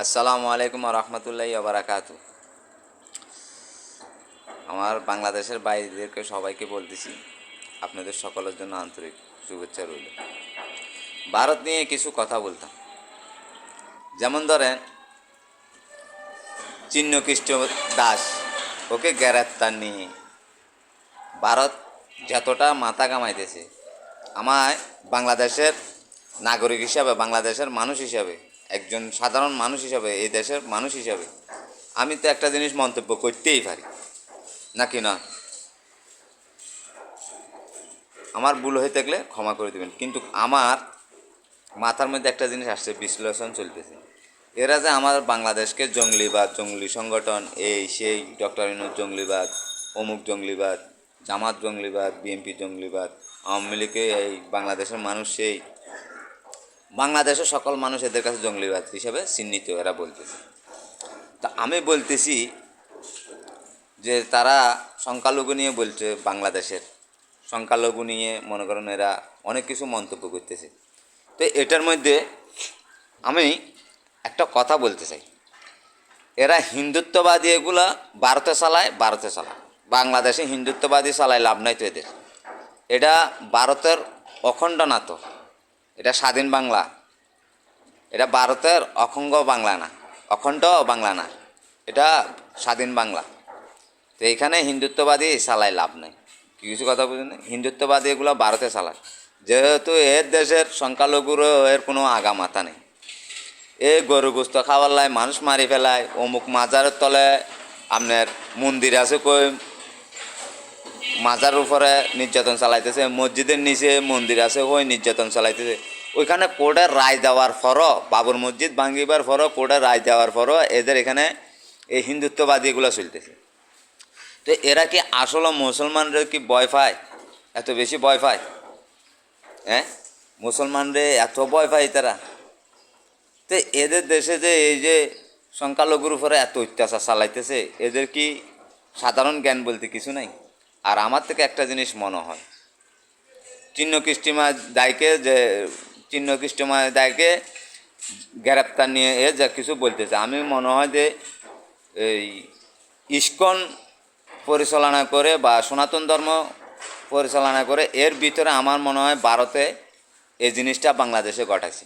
আসসালামু আলাইকুম রহমতুল্লাহি বারাকাতু। আমার বাংলাদেশের বাইরেদেরকে সবাইকে বলতেছি, আপনাদের সকলের জন্য আন্তরিক শুভেচ্ছা রইল। ভারত নিয়ে কিছু কথা বলতাম। যেমন ধরেন, চিহ্নকৃষ্ট দাস, ওকে গ্রেপ্তার নিয়ে ভারত যতটা মাথা কামাইতেছে, আমায় বাংলাদেশের নাগরিক হিসাবে, বাংলাদেশের মানুষ হিসাবে, একজন সাধারণ মানুষ হিসাবে, এই দেশের মানুষ হিসাবে আমি তো একটা জিনিস মন্তব্য করতেই পারি, নাকি না? আমার ভুল হয়ে থাকলে ক্ষমা করে দেবেন, কিন্তু আমার মাথার মধ্যে একটা জিনিস আসছে, বিশ্লেষণ চলতেছে। এরা যে আমার বাংলাদেশকে জঙ্গলিবাদ, জঙ্গলি সংগঠন, এই সেই, ডক্টর ইউনূস জঙ্গলিবাদ, অমুক জঙ্গলিবাদ, জামাত জঙ্গলিবাদ, বিএনপি জঙ্গলিবাদ, আওয়ামী লীগে এই বাংলাদেশের মানুষ, সেই বাংলাদেশের সকল মানুষ এদের কাছে জঙ্গলিবাদ হিসেবে চিহ্নিত এরা বলতেছে। তা আমি বলতেছি যে তারা সংখ্যালঘু নিয়ে বলছে, বাংলাদেশের সংখ্যালঘু নিয়ে মনে করেন এরা অনেক কিছু মন্তব্য করতেছে। তো এটার মধ্যে আমি একটা কথা বলতে চাই, এরা হিন্দুত্ববাদী, এগুলা ভারতে চালায়, বাংলাদেশে হিন্দুত্ববাদী চালায় লাভ নাই তো এদের। এটা ভারতের অখণ্ড না, তো এটা স্বাধীন বাংলা, এটা ভারতের অখণ্ড বাংলা না, অখণ্ড বাংলা না, এটা স্বাধীন বাংলা। তো এইখানে হিন্দুত্ববাদী চালায় লাভ নাই। কিছু কথা বুঝেন না, হিন্দুত্ববাদী এগুলো ভারতে চালায়, যেহেতু এর দেশের সংখ্যালঘুরও এর কোনো আগা মাথা নেই। এ গরু গোস্ত খাওয়ার লাই মানুষ মারি ফেলায়, অমুক মাজারের তলে আপনার মন্দির আছে, কই মাজার উপরে নির্যাতন চালাইতেছে, মসজিদের নিচে মন্দির আছে, ওই নির্যাতন চালাইতেছে। ওইখানে কোর্টের রায় দেওয়ার পরও, বাবর মসজিদ ভাঙ্গিবার পরও, কোর্টের রায় দেওয়ার পরও এদের এখানে এই হিন্দুত্ববাদী এগুলো চলতেছে। তো এরা কি আসলে মুসলমানরা কি ভয় পায়? এত বেশি ভয় পায়? হ্যাঁ, মুসলমানরে এত ভয় পায় তারা? তো এদের দেশে যে এই যে সংখ্যালঘুর উপরে এত অত্যাচার চালাইতেছে, এদের কি সাধারণ জ্ঞান বলতে কিছু নাই? আর আমার থেকে একটা জিনিস মনে হয়, চিহ্নকৃষ্টিময় দায়কে গ্রেপ্তার নিয়ে এ যা কিছু বলতেছে, আমি মনে হয় যে এই ইস্কন পরিচালনা করে বা সনাতন ধর্ম পরিচালনা করে, এর ভিতরে আমার মনে হয় ভারতে এই জিনিসটা বাংলাদেশে ঘটাইছে।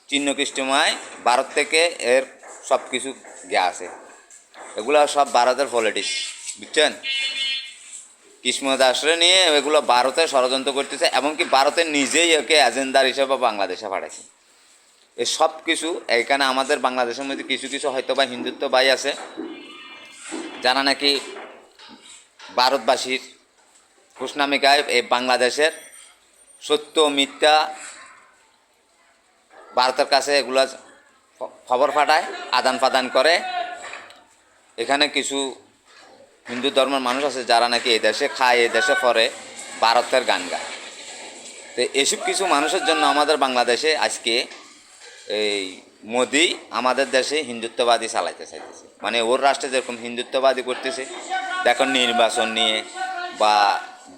চিহ্নকৃষ্টিময় ভারত থেকে এর সব কিছু জ্ঞা আছে, এগুলো সব ভারতের পলিটিক্স, বুঝছেন? কৃষ্ণ দাসরে নিয়ে এগুলো ভারতে ষড়যন্ত্র করতেছে, এমনকি ভারতের নিজেই একে এজেন্ডার হিসেবে বাংলাদেশে পাঠাইছে। এই সব কিছু এইখানে আমাদের বাংলাদেশের মধ্যে কিছু কিছু হয়তো বা হিন্দুত্ব ভাই আছে, যারা নাকি ভারতবাসীর কুশনামিকায় এই বাংলাদেশের সত্য মিথ্যা ভারতের কাছে এগুলো খবর পাঠায়, আদান প্রদান করে। এখানে কিছু হিন্দু ধর্মের মানুষ আছে যারা নাকি এই দেশে খায়, এই দেশে পরে ভারতের গান গায়। তো এসব কিছু মানুষের জন্য আমাদের বাংলাদেশে আজকে এই মোদি আমাদের দেশে হিন্দুত্ববাদী চালাইতে চাইতেছে, মানে ওর রাষ্ট্রে যেরকম হিন্দুত্ববাদী করতেছে, দেখুন নির্বাচন নিয়ে বা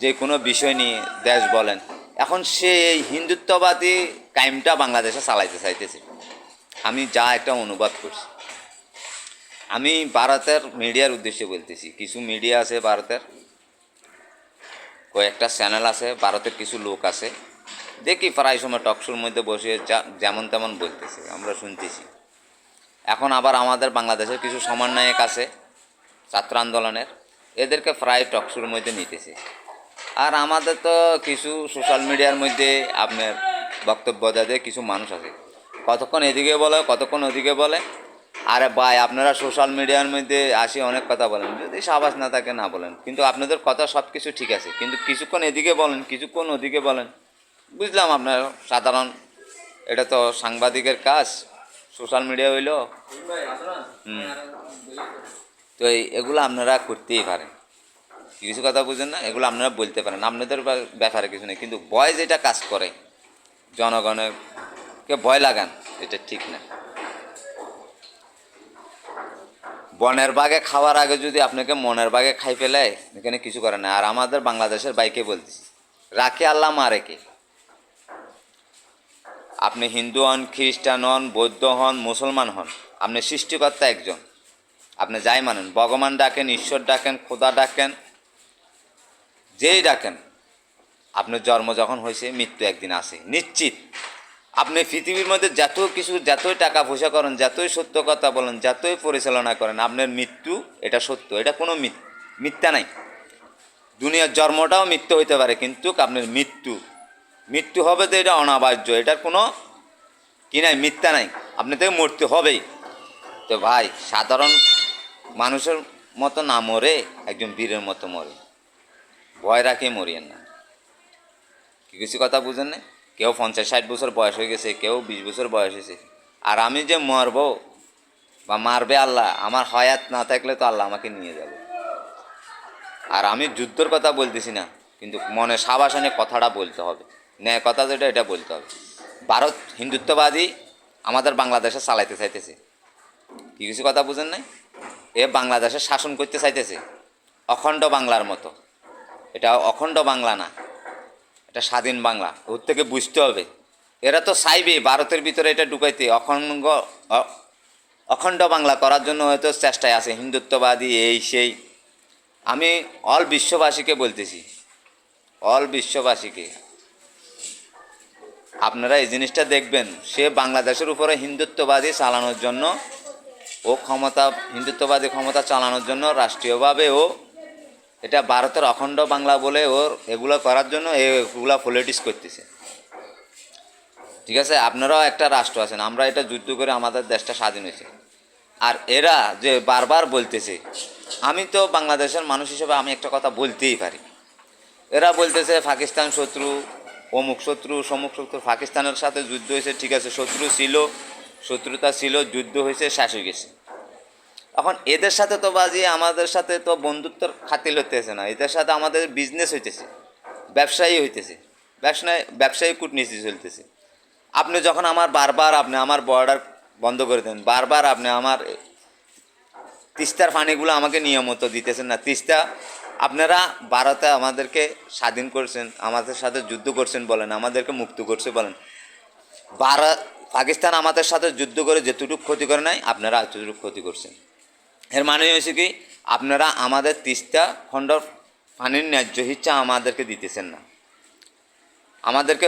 যে কোনো বিষয় নিয়ে দেশ বলেন, এখন সেই হিন্দুত্ববাদী কায়েমটা বাংলাদেশে চালাইতে চাইতেছে। আমি যা একটা অনুবাদ করছি, আমি ভারতের মিডিয়ার উদ্দেশ্যে বলতেছি। কিছু মিডিয়া আছে ভারতের, কয়েকটা চ্যানেল আছে ভারতের, কিছু লোক আছে, দেখি প্রায় সময় টকশোর মধ্যে বসে যেমন তেমন বলতেছে, আমরা শুনতেছি। এখন আবার আমাদের বাংলাদেশের কিছু সমন্বয়ক আছে ছাত্র আন্দোলনের, এদেরকে প্রায় টকশোর মধ্যে নিতেছে। আর আমাদের তো কিছু সোশ্যাল মিডিয়ার মধ্যে আপনার বক্তব্য দেয় কিছু মানুষ আছে, কতক্ষণ এদিকে বলে, কতক্ষণ ওদিকে বলে। আরে ভাই, আপনারা সোশ্যাল মিডিয়ার মধ্যে আসি অনেক কথা বলেন, যদি সাবাস না থাকে না বলেন, কিন্তু আপনাদের কথা সব কিছু ঠিক আছে, কিন্তু কিছুক্ষণ এদিকে বলেন, কিছুক্ষণ ওদিকে বলেন। বুঝলাম আপনার সাধারণ, এটা তো সাংবাদিকের কাজ, সোশ্যাল মিডিয়া হইল। তো এগুলো আপনারা করতেই পারেন, কিছু কথা বুঝেন না, এগুলো আপনারা বলতে পারেন, আপনাদের ব্যাপারে কিছু নেই। কিন্তু ভয় যেটা কাজ করে, জনগণকে ভয় লাগান, এটা ঠিক না। বনের বাগে খাওয়ার আগে যদি আপনাকে মনের বাগে খাই ফেলায়, এখানে কিছু করে না। আর আমাদের বাংলাদেশের বাইকে বলতেছি, রাখে আল্লাহ মারে কে? আপনি হিন্দু হন, খ্রিস্টান হন, বৌদ্ধ হন, মুসলমান হন, আপনি সৃষ্টিকর্তা একজন। আপনি যাই মানেন, ভগবান ডাকেন, ঈশ্বর ডাকেন, খোদা ডাকেন, যেই ডাকেন, আপনার জন্ম যখন হয়েছে মৃত্যু একদিন আসে নিশ্চিত। আপনি পৃথিবীর মধ্যে যত কিছু, যতই টাকা পয়সা করেন, যতই সত্য কথা বলেন, যতই পরিচালনা করেন, আপনার মৃত্যু এটা সত্য, এটা কোনো মিথ্যা নাই। দুনিয়ার জন্মটাও মৃত্যু হইতে পারে, কিন্তু আপনার মৃত্যু হবে তো এটা অনাবার্য, এটার কোনো কি নাই, মিথ্যা নাই, আপনি থেকে মরতে হবেই। তো ভাই, সাধারণ মানুষের মতো না মরে একজন বীরের মতো মরে, ভয় রাখে মরিয়েন না। কি কিছু কথা বুঝেন না? কেউ 50-60 বছর বয়স হয়ে গেছে, কেউ 20 বছর বয়স হয়েছে, আর আমি যে মরবো বা মারবে আল্লাহ, আমার হয়াত না থাকলে তো আল্লাহ আমাকে নিয়ে যাবে। আর আমি যুদ্ধর কথা বলতেছি না, কিন্তু মনে সাবাস এনে কথাটা বলতে হবে, ন্যায় কথা যেটা এটা বলতে হবে। ভারত হিন্দুত্ববাদী আমাদের বাংলাদেশে চালাইতে চাইতেছে, কি কিছু কথা বুঝেন নাই? এ বাংলাদেশে শাসন করতে চাইতেছে অখণ্ড বাংলার মতো। এটা অখণ্ড বাংলা না, এটা স্বাধীন বাংলা, ওর থেকে বুঝতে হবে। এরা তো চাইবে ভারতের ভিতরে এটা ঢুকাইতে, অখণ্ড বাংলা করার জন্য হয়তো চেষ্টায় আছে হিন্দুত্ববাদী এই সেই। আমি অল বিশ্ববাসীকে বলতেছি, অল বিশ্ববাসীকে, আপনারা এই জিনিসটা দেখবেন, সে বাংলাদেশের উপরে হিন্দুত্ববাদী চালানোর জন্য, ও হিন্দুত্ববাদী ক্ষমতা চালানোর জন্য রাষ্ট্রীয়ভাবে ও এটা ভারতের অখণ্ড বাংলা বলে ওর এগুলো করার জন্য এগুলা পলিটিক্স করতেছে। ঠিক আছে, আপনারাও একটা রাষ্ট্র আছেন, আমরা এটা যুদ্ধ করে আমাদের দেশটা স্বাধীন হয়েছে। আর এরা যে বারবার বলতেছে, আমি তো বাংলাদেশের মানুষ হিসেবে আমি একটা কথা বলতেই পারি, এরা বলতেছে পাকিস্তান শত্রু, অমুক শত্রু, সমুক শত্রু। পাকিস্তানের সাথে যুদ্ধ হয়েছে, ঠিক আছে, শত্রুতা ছিল, যুদ্ধ হয়েছে, শেষ হয়ে গেছে। এখন এদের সাথে তো বাজি আমাদের সাথে তো বন্ধুত্বর খাতিল হইতেছে না, এদের সাথে আমাদের বিজনেস হইতেছে, ব্যবসায়ী হইতেছে, ব্যবসায়ী কূটনীতি চলতেছে। আপনি যখন আপনি আমার বর্ডার বন্ধ করে দেন, বারবার আপনি আমার তিস্তার পানিগুলো আমাকে নিয়মিত দিতেছেন না। তিস্তা আপনারা ভারতে আমাদেরকে স্বাধীন করছেন, আমাদের সাথে যুদ্ধ করছেন বলেন, আমাদেরকে মুক্ত করছে বলেন, পাকিস্তান আমাদের সাথে যুদ্ধ করে যেটুকু ক্ষতি করে নাই, আপনারা এতটুকু ক্ষতি করছেন। এর মানে হয়েছে কি, আপনারা আমাদের তিস্তা খণ্ড পানির ন্যায্য হিচ্ছা আমাদেরকে দিতেছেন না। আমাদেরকে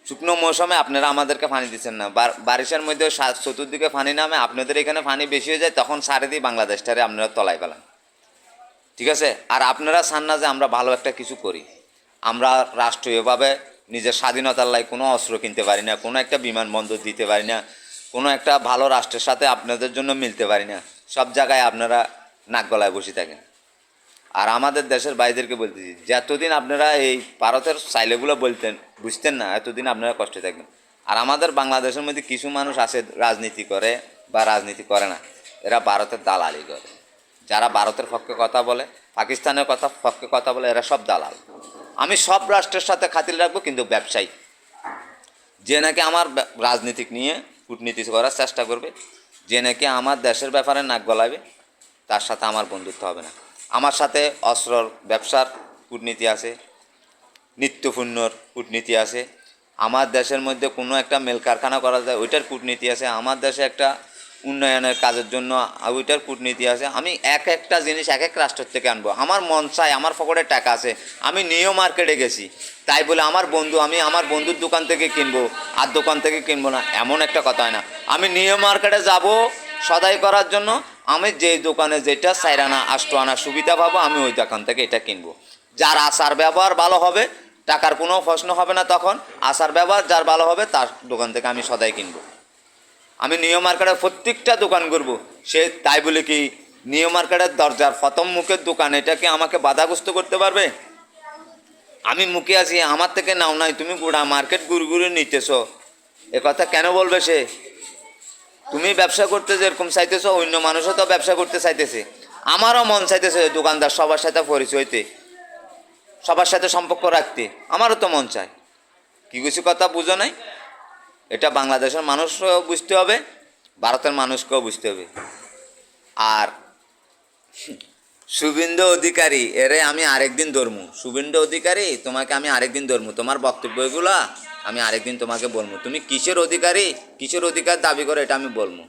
শুকনো মৌসুমে আপনারা আমাদেরকে পানি দিচ্ছেন না, বারিশের মধ্যে চতুর্দিকে পানি নামে, আপনাদের এখানে পানি বেশি হয়ে যায়, তখন সারে দিয়ে বাংলাদেশটারে আপনারা তলায় পেলান। ঠিক আছে, আর আপনারা চান না যে আমরা ভালো একটা কিছু করি। আমরা রাষ্ট্রীয়ভাবে নিজের স্বাধীনতার লাই কোনো অস্ত্র কিনতে পারি না, কোনো একটা বিমানবন্দর দিতে পারি না, কোনো একটা ভালো রাষ্ট্রের সাথে আপনাদের জন্য মিলতে পারি না, সব জায়গায় আপনারা নাক গলায় বসে থাকেন। আর আমাদের দেশের ভাইদেরকে বলতেছি, যতদিন আপনারা এই ভারতের চাইলেগুলো বুঝতেন না, এতদিন আপনারা কষ্টে থাকবেন। আর আমাদের বাংলাদেশের মধ্যে কিছু মানুষ আছে রাজনীতি করে বা রাজনীতি করে না, এরা ভারতের দালালি করে। যারা ভারতের পক্ষে কথা বলে, পাকিস্তানের পক্ষে কথা বলে, এরা সব দালাল। আমি সব রাষ্ট্রের সাথে খাতির রাখবো, কিন্তু ব্যবসায়ী যে নাকি আমার রাজনীতিক নিয়ে কূটনীতি করার চেষ্টা করবে, যে নাকি আমার দেশের ব্যাপারে নাক গলাবে, তার সাথে আমার বন্ধুত্ব হবে না। আমার সাথে অস্ত্রর ব্যবসার কূটনীতি আছে, নিত্যপণ্যর কূটনীতি আছে, আমার দেশের মধ্যে কোনো একটা মেল কারখানা করা যায় ওইটার কূটনীতি আছে, আমার দেশে একটা উন্নয়নের কাজের জন্য ওইটার কূটনীতি আছে। আমি একটা জিনিস এক রাষ্ট্রের থেকে আনবো, আমার মন চাই, আমার পকেটে টাকা আছে, আমি নিউ মার্কেটে গেছি, তাই বলে আমি আমার বন্ধুর দোকান থেকে কিনবো আর দোকান থেকে কিনবো না, এমন একটা কথা হয় না। আমি নিউ মার্কেটে যাব সদাই করার জন্য, আমি যে দোকানে যেটা 4 আনা 8 আনা সুবিধা পাবো, আমি ওই দোকান থেকে এটা কিনবো। যার আচার ব্যবহার ভালো হবে, টাকার কোনো প্রশ্ন হবে না, তখন আচার ব্যবহার যার ভালো হবে তার দোকান থেকে আমি সদাই কিনবো। আমি নিউ মার্কেটের প্রত্যেকটা দোকান করব, সে তাই বলে কি নিউ মার্কেটের দরজার প্রথম মুখের দোকান এটাকে আমাকে বাধাগ্রস্ত করতে পারবে? আমি মুখে আছি, আমার থেকে নাও নাই, তুমি গোড়া মার্কেট ঘুরে নিতেছ, এ কথা কেন বলবে সে? তুমি ব্যবসা করতে যেরকম চাইতেছো, অন্য মানুষও তো ব্যবসা করতে চাইতেছে। আমারও মন চাইতেছে দোকানদার সবার সাথে পরিচয় হইতে, সবার সাথে সম্পর্ক রাখতে, আমারও তো মন চায়। কি কিছু কথা বুঝো নাই? এটা বাংলাদেশের মানুষকেও বুঝতে হবে, ভারতের মানুষকেও বুঝতে হবে। আর শুভেন্দু অধিকারী, এরে আমি আরেকদিন ধরমু। শুভেন্দু অধিকারী, তোমাকে আমি আরেকদিন ধরমু, তোমার বক্তব্যগুলো আমি আরেকদিন তোমাকে বলবো তুমি কিসের অধিকারী, কিসের অধিকার দাবি করো এটা আমি বলবো।